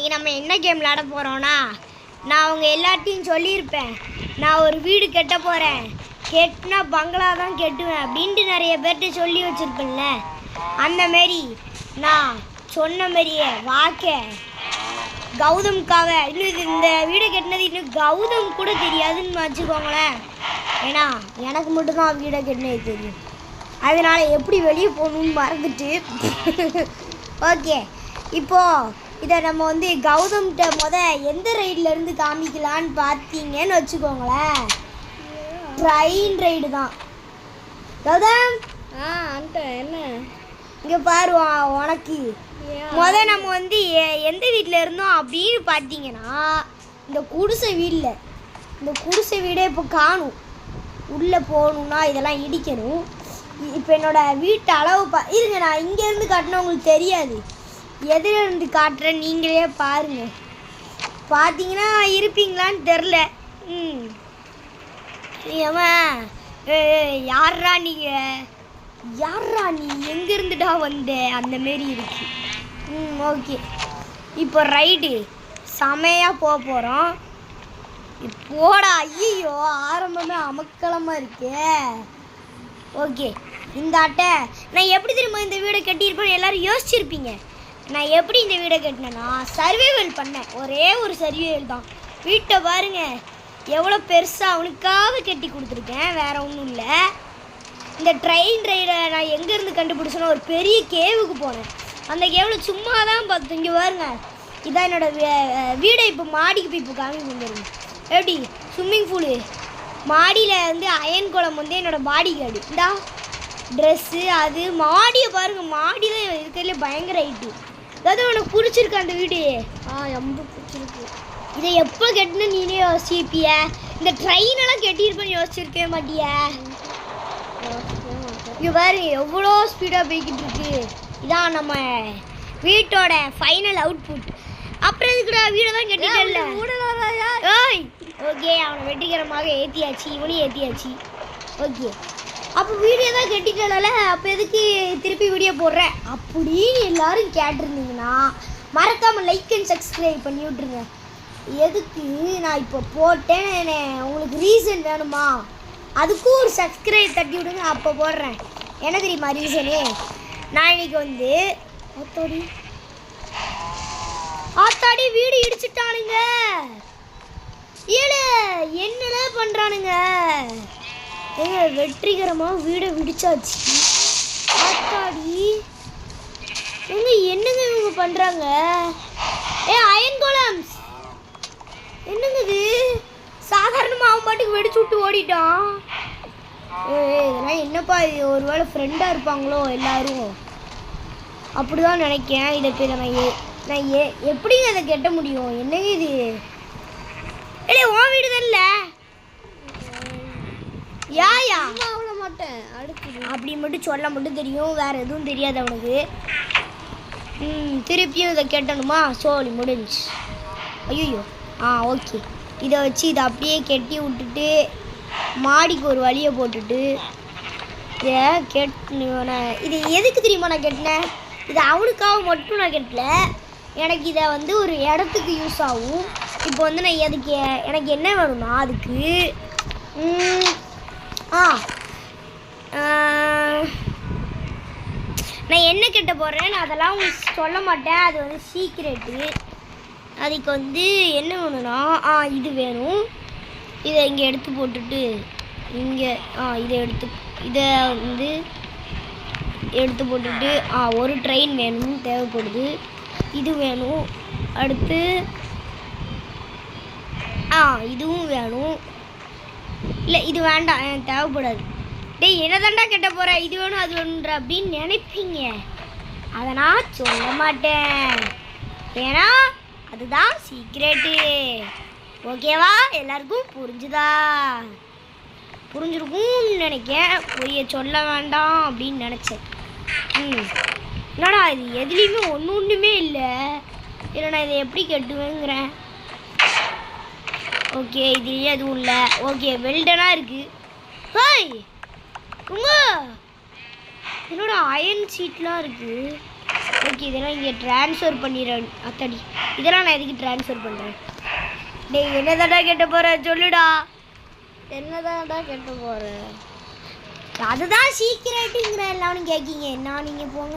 இன்றைக்கி நம்ம என்ன கேம் விளாட போகிறோன்னா, நான் அவங்க எல்லாத்தையும் சொல்லியிருப்பேன், நான் ஒரு வீடு கட்ட போகிறேன், கெட்டினா பங்களா தான் கெட்டுவேன் அப்படின்ட்டு நிறைய பேர்கிட்ட சொல்லி வச்சுருப்பேன்ல. அந்தமாரி நான் சொன்ன மாதிரியே வாக்க கௌதம்காவை இன்னும் இந்த வீடை கட்டினது இன்னும் கௌதம் கூட தெரியாதுன்னு வச்சுக்கோங்களேன். ஏன்னா எனக்கு மட்டும்தான் வீடை கட்டினது தெரியும். அதனால் எப்படி வெளியே போகணுன்னு மறந்துட்டு ஓகே, இப்போது இதை நம்ம வந்து கௌதம்கிட்ட எந்த ரைட்லேருந்து காமிக்கலான்னு பார்த்தீங்கன்னு வச்சுக்கோங்களேன். ட்ரெயின் ரைடு தான். கௌதம் அந்த என்ன இங்கே பாருவா, உனக்கு நம்ம வந்து எந்த வீட்டில் இருந்தோம் அப்படின்னு பார்த்தீங்கன்னா, இந்த குடிசை வீட்டில். இந்த குடிசை வீடே இப்போ காணும். உள்ளே போகணுன்னா இதெல்லாம் இடிக்கணும். இப்போ என்னோடய வீட்டு அளவு இருங்க, நான் இங்கேருந்து காட்டினா உங்களுக்கு தெரியாது, எதிலிருந்து காட்டுறேன் நீங்களே பாருங்கள். பார்த்தீங்கன்னா இருப்பீங்களான்னு தெரில. ஏன் யாரா நீங்கள், யாரா நீ எங்கேருந்துடா வந்த அந்தமாரி இருக்கு. ஓகே, இப்போ ரைடு செமையாக போகிறோம். போடா, ஐயோ ஆரம்பமே அமக்கலமாக இருக்கே. ஓகே, இந்த அட்டை நான் எப்படி திரும்ப இந்த வீடை கட்டியிருப்பேன்னு எல்லோரும் யோசிச்சிருப்பீங்க. நான் எப்படி இந்த வீடை கட்டினேன்னா, சர்வைவல் பண்ணேன். ஒரே ஒரு சர்வைவல் தான். வீட்டை பாருங்கள் எவ்வளோ பெருசாக அவனுக்காக கட்டி கொடுத்துருக்கேன், வேறு ஒன்றும் இல்லை. இந்த ட்ரெயின் ரைடை நான் எங்கேருந்து கண்டுபிடிச்சேன்னா, ஒரு பெரிய கேவுக்கு போனேன். அந்த கேவில் சும்மா தான் பார்த்து. இங்கே பாருங்க, இதான் என்னோடய வீடை இப்போ மாடிக்கு போய் இப்போ காமி வந்துடுங்க. எப்படி ஸ்விம்மிங் பூலு மாடியில் வந்து அயன் குளம் வந்து என்னோடய பாடி கார்டு. இந்தா ட்ரெஸ்ஸு, அது மாடியை பாருங்கள், மாடி தான் இருக்கிறதுலே பயங்கர ஹைட்டு. அதாவது உனக்கு பிடிச்சிருக்கு அந்த வீடு? ரொம்ப பிடிச்சிருக்கு. இதை எப்போ கெட்டுன்னு நீனே யோசிப்பிய? இந்த ட்ரெயினெல்லாம் கெட்டியிருப்பேன்னு யோசிச்சிருக்கவே மாட்டிய? இங்கே பாருங்க எவ்வளோ ஸ்பீடாக போய்கிட்டு இருக்கு. இதான் நம்ம வீட்டோட ஃபைனல் அவுட்புட். அப்புறம் இதுக்குடா வீடை தான் கட்டிட்டல. ஓய் ஓகே, அவனை வெற்றிகரமாக ஏற்றியாச்சு, இவனையும் ஏற்றியாச்சு. ஓகே, அப்போ வீடியோ தான் கட்டிட்டல, அப்போ எதுக்கு திருப்பி வீடியோ போடுறேன் அப்படின்னு எல்லாரும் கேட்டிருந்தீங்கன்னா மறக்காமல் லைக் அண்ட் சப்ஸ்கிரைப் பண்ணி விட்ருங்க. எதுக்கு நான் இப்போ போட்டேன், உங்களுக்கு ரீசன் வேணுமா? அதுக்கும் ஒரு சப்ஸ்கிரைப் தட்டி விடுங்க, அப்போ போடுறேன். என்ன தெரியுமா ரீசனு? நான் இன்னைக்கு வந்து ஆத்தாடி வீடு இடிச்சுட்டானுங்க. ஏழு என்னென்ன பண்ணுறானுங்க. வெற்றிகரமாக வீடை விடிச்சாச்சு. ஆத்தாடி என்னங்க இவங்க பண்ணுறாங்க? அயன் கோலம்ஸ் என்னங்க இது? சாதாரணமாக அவன் பாட்டுக்கு வெடிச்சு விட்டு ஓடிட்டான். இதெல்லாம் என்னப்பா இது? ஒரு வேளை ஃப்ரெண்டாக இருப்பாங்களோ எல்லாரும், அப்படிதான் நினைக்கேன். இதை போய் நான் எப்படிங்க அதை கெட்ட முடியும்? என்னங்க இது? இல்லை உன் வீடு தான் இல்லை யாயா? அவ்வளோ மாட்டேன் அடுத்து அப்படி மட்டும் சொல்ல மட்டும் தெரியும், வேறு எதுவும் தெரியாது அவனுக்கு. திருப்பியும் இதை கெட்டணுமா? சோழி முடிஞ்சு. ஐயோ ஓகே, இதை வச்சு இதை அப்படியே கெட்டி விட்டுட்டு மாடிக்கு ஒரு வழியை போட்டுட்டு இதை இது எதுக்கு தெரியுமா நான் கெட்டினேன்? இது அவனுக்காக மட்டும் நான் கெட்டல, எனக்கு இதை வந்து ஒரு இடத்துக்கு யூஸ் ஆகும். இப்போ வந்து நான் எனக்கு என்ன வேணும்னா அதுக்கு நான் என்ன கெட்ட போடுறேன்னு அதெல்லாம் உங்களுக்கு சொல்ல மாட்டேன், அது வந்து சீக்ரெட்டு. அதுக்கு வந்து என்ன வேணும்னா இது வேணும். இதை இங்கே எடுத்து போட்டுட்டு இங்கே இதை வந்து எடுத்து போட்டுட்டு ஒரு ட்ரெயின் வேணும் தேவைப்படுது. இது வேணும். அடுத்து இதுவும் வேணும். இல்லை இது வேண்டாம், எனக்கு தேவைப்படாது. டேய் என்ன தாண்டா கெட்ட போகிற, இது வேணும் அது வேணுன்ற அப்படின்னு நினைப்பீங்க. அதை நான் சொல்ல மாட்டேன், ஏன்னா அதுதான் சீக்ரெட்டு. ஓகேவா? எல்லாருக்கும் புரிஞ்சிருக்கும்னு நினைக்கேன். பொய்ய சொல்ல வேண்டாம் அப்படின்னு நினச்சேன். என்னடா இது எதுலேயுமே ஒன்றுமே இல்லை, இல்லை நான் இதை எப்படி கட்டுவேங்கிறேன். ஓகே, இதுலேயே எதுவும் இல்லை. ஓகே, வெல்டனாக இருக்குது. ஹாய் என்னோட அயன் சீட்லாம் இருக்குது. ஓகே இதெல்லாம் இங்கே ட்ரான்ஸ்ஃபர் பண்ணிடுறேன் அத்தடி. இதெல்லாம் நான் எதுக்கு ட்ரான்ஸ்ஃபர் பண்ணுறேன்? டேய் என்னதாடா கேட்ட போகிற சொல்லுடா. என்னதான்டா கேட்டு போற? அதுதான் சீக்கிரட்டுங்கிற எல்லாரும் கேட்கீங்க. என்ன நீங்கள் போங்க.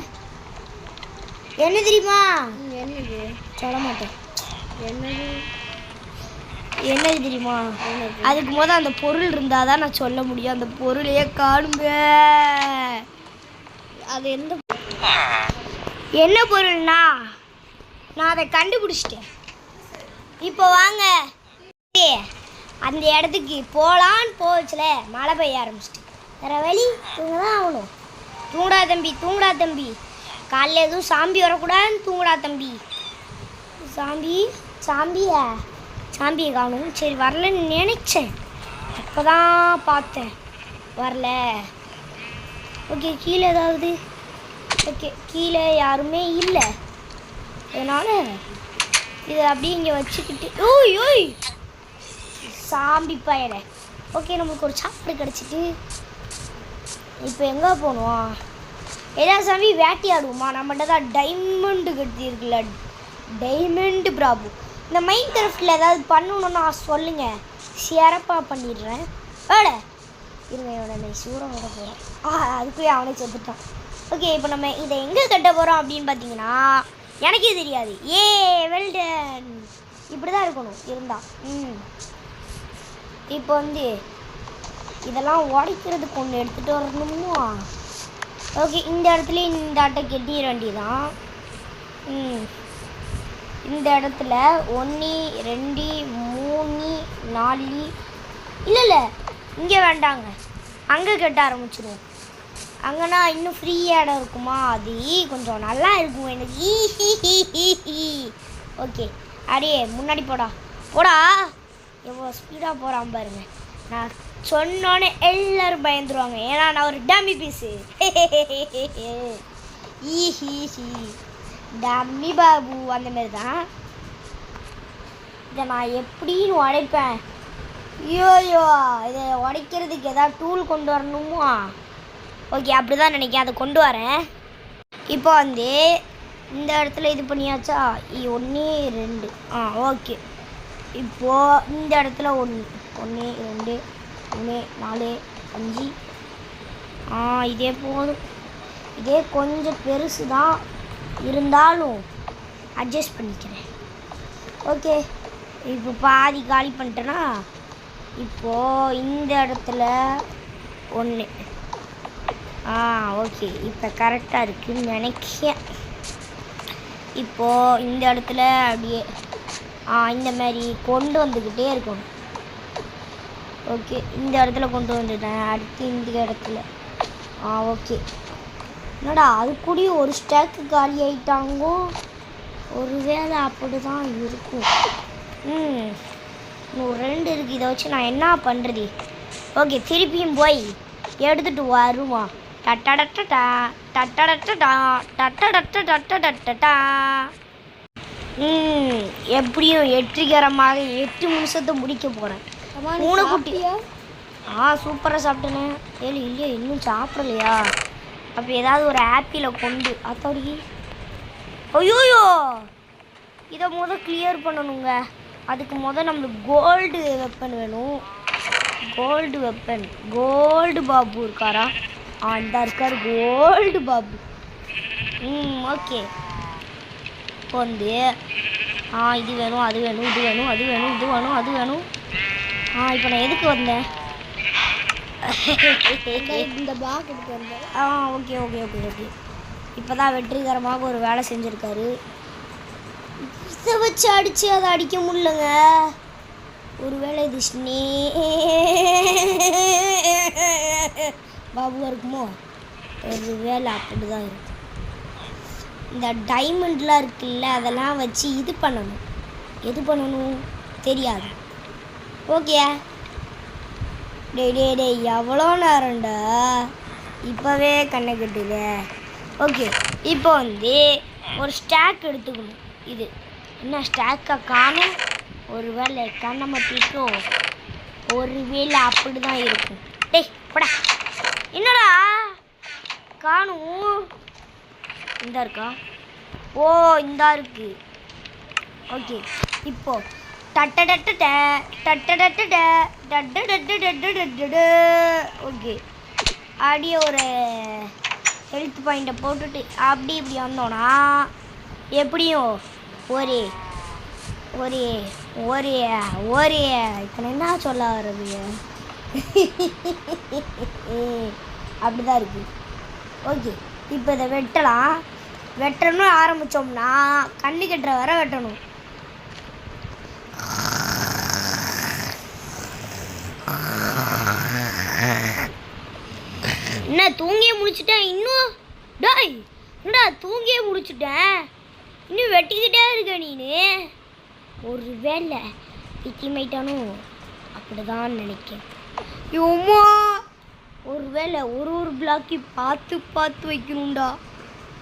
என்ன தெரியுமா? என்னது? சொல்ல மாட்டேன். என்னது? என்னது தெரியுமா? அதுக்கு முதல் அந்த பொருள் இருந்தால் தான் நான் சொல்ல முடியும். அந்த பொருளையே காணுங்க. அது எந்த என்ன பொருள்னா நான் அதை கண்டுபிடிச்சிட்டேன். இப்போ வாங்க அந்த இடத்துக்கு போகலான்னு போச்சுல மழை பெய்ய ஆரம்பிச்சிட்டு வேற வழி தூங்க தான் ஆகணும். தூங்கடா தம்பி, தூங்கடா தம்பி. காலைல எதுவும் சாம்பி வரக்கூடாதுன்னு தூங்கடா தம்பி. சாம்பியை காணும். சரி வரலன்னு நினைச்சேன், அப்போ தான் பார்த்தேன் வரல. ஓகே கீழே ஏதாவது? ஓகே கீழே யாருமே இல்லை, அதனால் இதை அப்படியே இங்கே வச்சுக்கிட்டு ஓய் சாம்பி பயலை. ஓகே நம்மளுக்கு ஒரு சாப்பாடு கிடச்சிட்டு இப்போ எங்கே போகணும்? ஏதாவது சாமி வேட்டையாடுவோமா? நம்மகிட்ட தான் டைமண்டு கட்டி இருக்குல்ல, டைமண்டு பிராபு. இந்த மைண்ட் கிராஃப்டில் ஏதாவது பண்ணணுன்னா சொல்லுங்கள், சிறப்பாக பண்ணிடுறேன். வேட இருங்க இவனை சூறம் விட போகிறேன். அதுக்குள்ளே அவனே செத்துட்டான். ஓகே இப்போ நம்ம இதை எங்கே கட்ட போகிறோம் அப்படின்னு பார்த்தீங்கன்னா எனக்கே தெரியாது. வெல்டன் இப்படி தான் இருக்கணும் இருந்தால். இப்போ வந்து இதெல்லாம் உடைக்கிறதுக்கு ஒன்று எடுத்துகிட்டு வரணுமோ? ஓகே இந்த இடத்துல இந்த அட்டை கட்டிட வேண்டியதான். இந்த இடத்துல 1 2 3 4 இல்லை இங்கே வேண்டாங்க, அங்கே கட்ட ஆரம்பிச்சிடுவோம். அங்கேனா இன்னும் ஃப்ரீயாக இடம் இருக்குமா? அது கொஞ்சம் நல்லா இருக்கும் எனக்கு. ஓகே அப்படியே முன்னாடி போடா எவ்வளோ ஸ்பீடாக போகிறான் பாருங்க. நான் சொன்னோன்னே எல்லோரும் பயந்துருவாங்க, ஏன்னா நான் ஒரு டம்மி பீஸு. டம்மி பாபு அந்த மாதிரி தான். இதை நான் எப்படின்னு உடைப்பேன்? ஐயோ இதை உடைக்கிறதுக்கு எதாவது டூல் கொண்டு வரணுமோ? ஓகே அப்படி தான் நினைக்கிறேன், அதை கொண்டு வரேன். இப்போ வந்து இந்த இடத்துல இது பண்ணியாச்சா? 1 2 ஓகே. இப்போது இந்த இடத்துல 1 2 3 4 5 இதே போதும். இதே கொஞ்சம் பெருசு தான் இருந்தாலும் அட்ஜஸ்ட் பண்ணிக்கிறேன். ஓகே இப்போ பாதி காலி பண்ணிட்டேன்னா இப்போது இந்த இடத்துல 1 ஓகே இப்போ கரெக்டாக இருக்குன்னு நினைக்கிறேன். இப்போது இந்த இடத்துல அப்படியே இந்த மாதிரி கொண்டு வந்துக்கிட்டே இருக்கணும். ஓகே இந்த இடத்துல கொண்டு வந்துட்டேன். அடுத்து இந்த இடத்துல ஓகே. என்னடா அது கூடயும் ஒரு ஸ்டாக்கு காலி ஆகிட்டாங்கோ? ஒரு வேளை அப்படி தான் இருக்கும். இன்னும் 2 இருக்குது. இதை வச்சு நான் என்ன பண்ணுறது? ஓகே திருப்பியும் போய் எடுத்துகிட்டு வருவான். டட்டடட்டா டட்டடட்டா டட்டடட்டா. எப்படியும் 8 நிமிஷத்தை முடிக்க போகிறேன். பூனைக்குட்டியா? சூப்பராக சாப்பிட்டேனே. இல்லையா இன்னும் சாப்பிடலையா? அப்போ ஏதாவது ஒரு ஆப்பிளை கொண்டு அத்தோடி. ஐயோயோ இதை கிளியர் பண்ணணுங்க. அதுக்கு நம்மளுக்கு கோல்டு வெப்பன் வேணும். Gold weapon. கோல்டு பாபு இருக்காரா? இந்த இருக்கார் கோல்டு பாபு. ஓகே இப்போ வந்து இது வேணும், அது வேணும், இது வேணும், அது வேணும், இது வேணும், அது வேணும். இப்போ நான் எதுக்கு வந்தேன்? இந்த பாக் எடுத்து வந்தேன். Okay okay okay okay. இப்போ தான் வெற்றிகரமாக ஒரு வேலை செஞ்சுருக்காரு. இதை வச்சு அடித்து அதை அடிக்க முடியலங்க. ஒருவேளை இது பாபுவாக இருக்குமோ? ஒரு வேலை அப்படி தான் இருக்கும். இந்த டைமண்ட்லாம் இருக்குல்ல, அதெல்லாம் வச்சு இது பண்ணணும். எது பண்ணணும் தெரியாது. ஓகே டேய் எவ்வளோ நேரம்டா? இப்போவே கண்ணை கட்டுது. ஓகே இப்போ வந்து ஒரு ஸ்டாக் எடுத்துக்கணும். இது என்ன ஸ்டாக்காக காணும்? ஒரு வேளை கண்ணை மாட்டிட்டோ? ஒரு வேளை அப்படி தான் இருக்கும். டேய் போடா. என்னடா காணும்? இந்த இருக்கா? ஓ இந்தா இருக்கு. ஓகே இப்போ டட்டடட்ட டட்டடட்ட டட்டடட்ட. ஓகே அப்படியே ஒரு ஹெல்த் பாயிண்ட்டை போட்டுட்டு அப்படி இப்படி வந்தோன்னா எப்படியும் ஒரு ஒரு ஒரு ஒரு இத்தனை என்ன சொல்ல வர்றது அப்படிதான் இருக்கு. ஓகே இப்போ இதை வெட்டலாம். வெட்டணும்னு ஆரம்பித்தோம்னா கண்ணு கட்டுற வரை வெட்டணும். என்ன தூங்கியே முடிச்சுட்டேன் இன்னும்? டாய் என்னடா தூங்கியே முடிச்சுட்டேன் இன்னும் வெட்டிக்கிட்டே இருக்க நீனு? ஒரு வேலை பித்திமைட்டானோ அப்படிதான் நினைக்கிறேன். யோமா ஒரு வேலை ஒரு பிளாக்கி பார்த்து பார்த்து வைக்கணும்டா,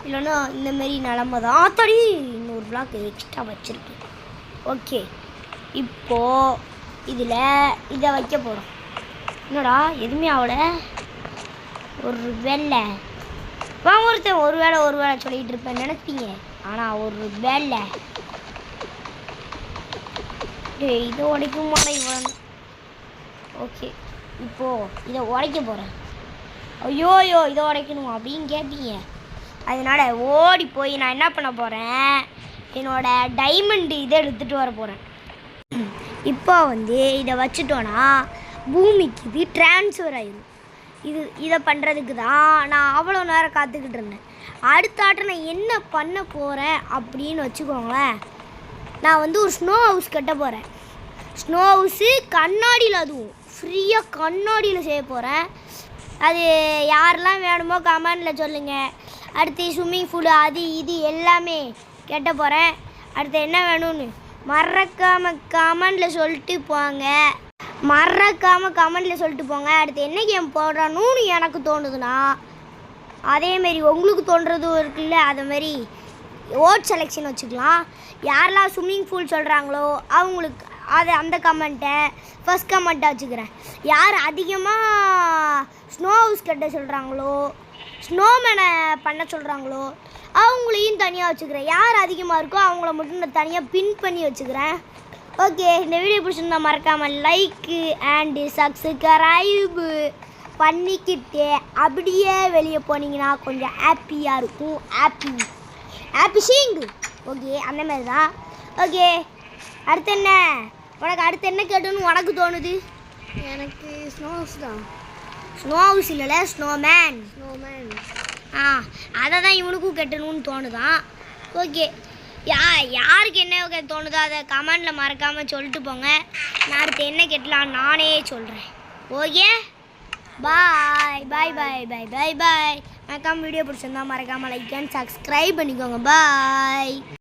இல்லைன்னா இந்தமாரி நிலமை தான். தடி இன்னொரு பிளாக் எக்ஸ்ட்ரா வச்சுருக்கேன். ஓகே இப்போது இதில் இதை வைக்க போகிறோம். என்னடா எதுவுமே ஆகலை. ஒரு வேலை ஒருத்தன் ஒரு வேலை சொல்லிகிட்டு இருப்பேன் நினைப்பீங்க. ஆனால் ஒரு வேலை இதை உடைக்கும் மாட்டேன் இவ்வளோ. ஓகே இப்போது இதை உடைக்க போகிறேன். ஐயோயோ இதை உடைக்கணும் அப்படின்னு கேட்பீங்க. அதனால் ஓடி போய் நான் என்ன பண்ண போகிறேன், என்னோடய டைமண்டு இதை எடுத்துகிட்டு வர போகிறேன். இப்போ இதை வச்சுட்டோன்னா பூமிக்கு இது ட்ரான்ஸ்ஃபர் ஆயிடும். இதை பண்ணுறதுக்கு தான் நான் அவ்வளோ நேரம் காத்துக்கிட்டு இருந்தேன். அடுத்த ஆட்டம் நான் என்ன பண்ண போகிறேன் அப்படின்னு வச்சுக்கோங்களேன். நான் ஒரு ஸ்னோ ஹவுஸ் கட்ட போகிறேன். ஸ்னோ ஹவுஸு கண்ணாடியில், அதுவும் ஃப்ரீயாக கண்ணாடியில் செய்ய போகிறேன். அது யாரெல்லாம் வேணுமோ கமெண்டில் சொல்லுங்கள். அடுத்து ஸ்விம்மிங் பூல் அது இது எல்லாமே கட்ட போகிறேன். அடுத்து என்ன வேணும்னு மறக்காமல் கமெண்டில் சொல்லிட்டு போங்க. அடுத்து என்ன கேம் போடுறானுன்னு எனக்கு தோணுதுன்னா அதேமாரி உங்களுக்கு தோன்றதும் இருக்குல்ல, அதேமாரி ஓட் செலெக்ஷன் வச்சுக்கலாம். யாரெல்லாம் ஸ்விம்மிங் பூல் சொல்கிறாங்களோ அவங்களுக்கு அந்த கமெண்ட்டை ஃபஸ்ட் கமெண்ட்டாக வச்சுக்கிறேன். யார் அதிகமாக ஸ்னோ ஹவுஸ் கட்ட சொல்கிறாங்களோ, ஸ்னோமேனை பண்ண சொல்கிறாங்களோ அவங்களையும் தனியாக வச்சுக்கிறேன். யார் அதிகமாக இருக்கோ அவங்கள மட்டும் நான் தனியாக பின் பண்ணி வச்சுக்கிறேன். ஓகே இந்த வீடியோ பிடிச்சிருந்தா மறக்காமல் லைக்கு அண்டு சப்ஸ்கிரைபு பண்ணிக்கிட்டே அப்படியே வெளியே போனீங்கன்னா கொஞ்சம் ஹாப்பியாக இருக்கும். ஹாப்பி ஷிங். ஓகே அந்த மாதிரி தான். ஓகே அடுத்து என்ன, உனக்கு அடுத்து என்ன கேட்டுன்னு உனக்கு தோணுது? எனக்கு ஸ்னோ ஹவுஸ் தான். ஸ்னோ ஹவுஸ் இல்லைல்ல, ஸ்னோமேன். அதை தான் இவனுக்கும் கட்டணும்னு தோணுதான். ஓகே யாருக்கு என்ன தோணுதோ அதை கமெண்டில் மறக்காமல் சொல்லிட்டு போங்க. நான் அடுத்து என்ன கட்டலாம் நானே சொல்கிறேன். ஓகே பாய் பாய் பாய் பாய் பாய் பாய். மறக்காமல் வீடியோ பிடிச்சிருந்தா மறக்காமல் லைக் அண்ட் சப்ஸ்கிரைப் பண்ணிக்கோங்க. பாய்.